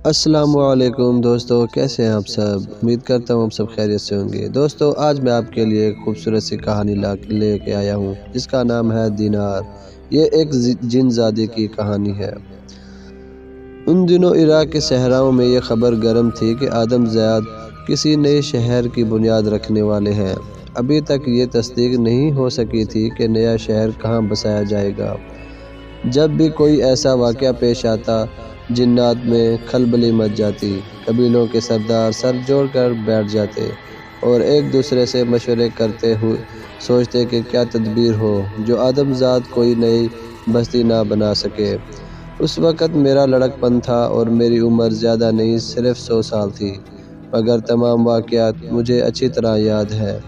السلام علیکم دوستو، کیسے ہیں آپ سب؟ امید کرتا ہوں آپ سب خیریت سے ہوں گے۔ دوستو، آج میں آپ کے لیے ایک خوبصورت سی کہانی لے کے آیا ہوں جس کا نام ہے دینار۔ یہ ایک جن زادی کی کہانی ہے۔ ان دنوں عراق کے صحراؤں میں یہ خبر گرم تھی کہ آدم زاد کسی نئے شہر کی بنیاد رکھنے والے ہیں۔ ابھی تک یہ تصدیق نہیں ہو سکی تھی کہ نیا شہر کہاں بسایا جائے گا۔ جب بھی کوئی ایسا واقعہ پیش آتا، جنات میں کھلبلی مچ جاتی۔ قبیلوں کے سردار سر جوڑ کر بیٹھ جاتے اور ایک دوسرے سے مشورے کرتے ہوئے سوچتے کہ کیا تدبیر ہو جو آدم زاد کوئی نئی بستی نہ بنا سکے۔ اس وقت میرا لڑک پن تھا اور میری عمر زیادہ نہیں، صرف 100 سال تھی، مگر تمام واقعات مجھے اچھی طرح یاد ہے۔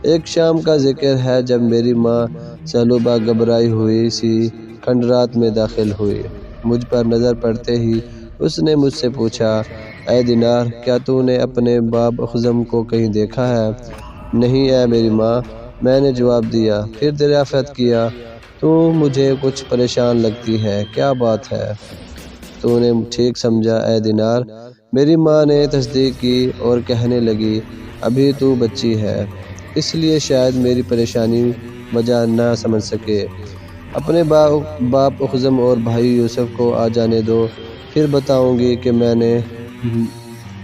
ایک شام کا ذکر ہے جب میری ماں سہلوبہ گھبرائی ہوئی سی کھنڈرات میں داخل ہوئی۔ مجھ پر نظر پڑتے ہی اس نے مجھ سے پوچھا، اے دینار، کیا تو نے اپنے باپ اخزم کو کہیں دیکھا ہے؟ نہیں اے میری ماں، میں نے جواب دیا۔ پھر دریافت کیا، تو مجھے کچھ پریشان لگتی ہے، کیا بات ہے؟ تو نے ٹھیک سمجھا اے دینار، میری ماں نے تصدیق کی اور کہنے لگی، ابھی تو بچی ہے، اس لیے شاید میری پریشانی وجہ نہ سمجھ سکے۔ اپنے باپ اخزم اور بھائی یوسف کو آ جانے دو، پھر بتاؤں گی کہ میں نے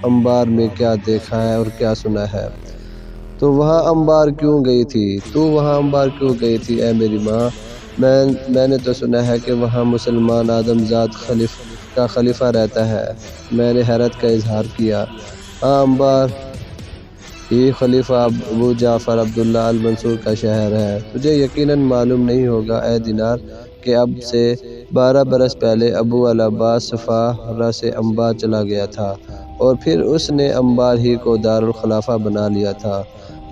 انبار میں کیا دیکھا ہے اور کیا سنا ہے۔ تو وہاں انبار کیوں گئی تھی؟ اے میری ماں، میں نے تو سنا ہے کہ وہاں مسلمان آدم زاد کا خلیفہ رہتا ہے۔ میں نے حیرت کا اظہار کیا۔ ہاں، انبار ہی خلیفہ ابو جعفر عبداللہ المنصور کا شہر ہے۔ تجھے یقیناً معلوم نہیں ہوگا اے دینار کہ اب سے 12 برس پہلے ابو العباس صفارہ سے انبار چلا گیا تھا اور پھر اس نے انبار ہی کو دارالخلافہ بنا لیا تھا،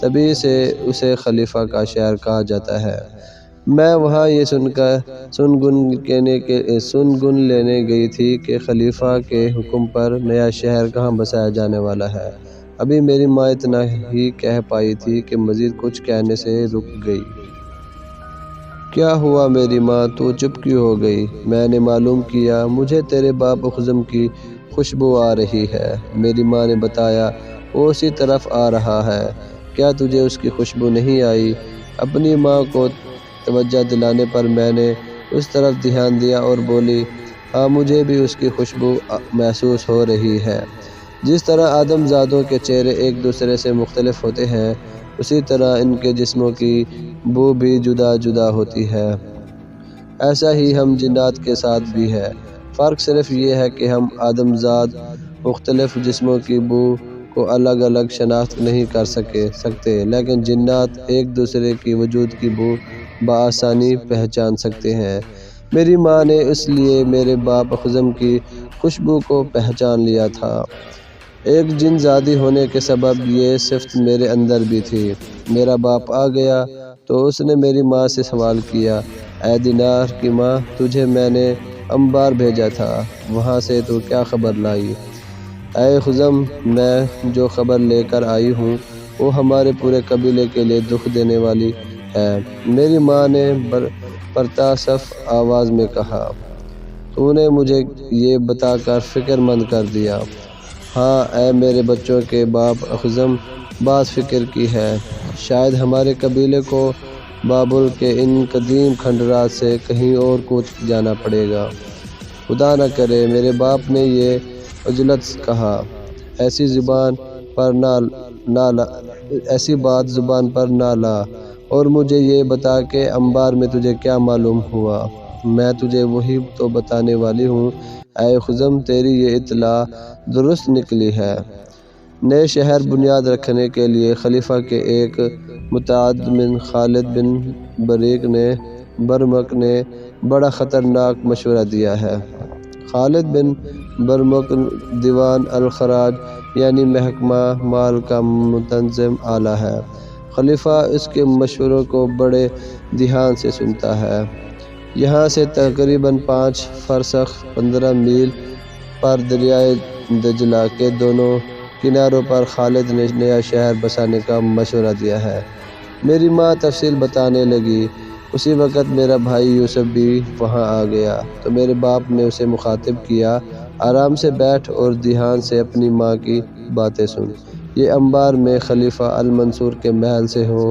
تبھی سے اسے خلیفہ کا شہر کہا جاتا ہے۔ میں وہاں یہ سن گن لینے گئی تھی کہ خلیفہ کے حکم پر نیا شہر کہاں بسایا جانے والا ہے۔ ابھی میری ماں اتنا ہی کہہ پائی تھی کہ مزید کچھ کہنے سے رک گئی۔ کیا ہوا میری ماں، تو چپ کیوں ہو گئی؟ میں نے معلوم کیا، مجھے تیرے باپ اخزم کی خوشبو آ رہی ہے۔ میری ماں نے بتایا، وہ اسی طرف آ رہا ہے، کیا تجھے اس کی خوشبو نہیں آئی؟ اپنی ماں کو توجہ دلانے پر میں نے اس طرف دھیان دیا اور بولی، ہاں، مجھے بھی اس کی خوشبو محسوس ہو رہی ہے۔ جس طرح آدم زادوں کے چہرے ایک دوسرے سے مختلف ہوتے ہیں، اسی طرح ان کے جسموں کی بو بھی جدا جدا ہوتی ہے۔ ایسا ہی ہم جنات کے ساتھ بھی ہے۔ فرق صرف یہ ہے کہ ہم آدم زاد مختلف جسموں کی بو کو الگ الگ شناخت نہیں کر سکتے، لیکن جنات ایک دوسرے کی وجود کی بو بآسانی پہچان سکتے ہیں۔ میری ماں نے اس لیے میرے باپ اخزم کی خوشبو کو پہچان لیا تھا۔ ایک جن زادی ہونے کے سبب یہ صفت میرے اندر بھی تھی۔ میرا باپ آ گیا تو اس نے میری ماں سے سوال کیا، اے دینار کی ماں، تجھے میں نے انبار بھیجا تھا، وہاں سے تو کیا خبر لائی؟ اے اخزم، میں جو خبر لے کر آئی ہوں وہ ہمارے پورے قبیلے کے لیے دکھ دینے والی ہے۔ میری ماں نے پرتاسف آواز میں کہا، تو نے مجھے یہ بتا کر فکر مند کر دیا۔ ہاں اے میرے بچوں کے باپ اخزم، بات فکر کی ہے۔ شاید ہمارے قبیلے کو بابل کے ان قدیم کھنڈرات سے کہیں اور کوچ جانا پڑے گا۔ خدا نہ کرے، میرے باپ نے یہ عجلت کہا، ایسی بات زبان پر نہ لا، اور مجھے یہ بتا کہ انبار میں تجھے کیا معلوم ہوا۔ میں تجھے وہی تو بتانے والی ہوں اے اخزم، تیری یہ اطلاع درست نکلی ہے۔ نئے شہر بنیاد رکھنے کے لیے خلیفہ کے ایک متعدد خالد بن برمک نے بڑا خطرناک مشورہ دیا ہے۔ خالد بن برمک دیوان الخراج یعنی محکمہ مال کا منتظم آلہ ہے۔ خلیفہ اس کے مشوروں کو بڑے دھیان سے سنتا ہے۔ یہاں سے تقریباً 5 فرسخ 15 میل پر دریائے دجلہ کے دونوں کناروں پر خالد نے نیا شہر بسانے کا مشورہ دیا ہے۔ میری ماں تفصیل بتانے لگی۔ اسی وقت میرا بھائی یوسف بھی وہاں آ گیا تو میرے باپ نے اسے مخاطب کیا، آرام سے بیٹھ اور دھیان سے اپنی ماں کی باتیں سن۔ یہ انبار میں خلیفہ المنصور کے محل سے ہو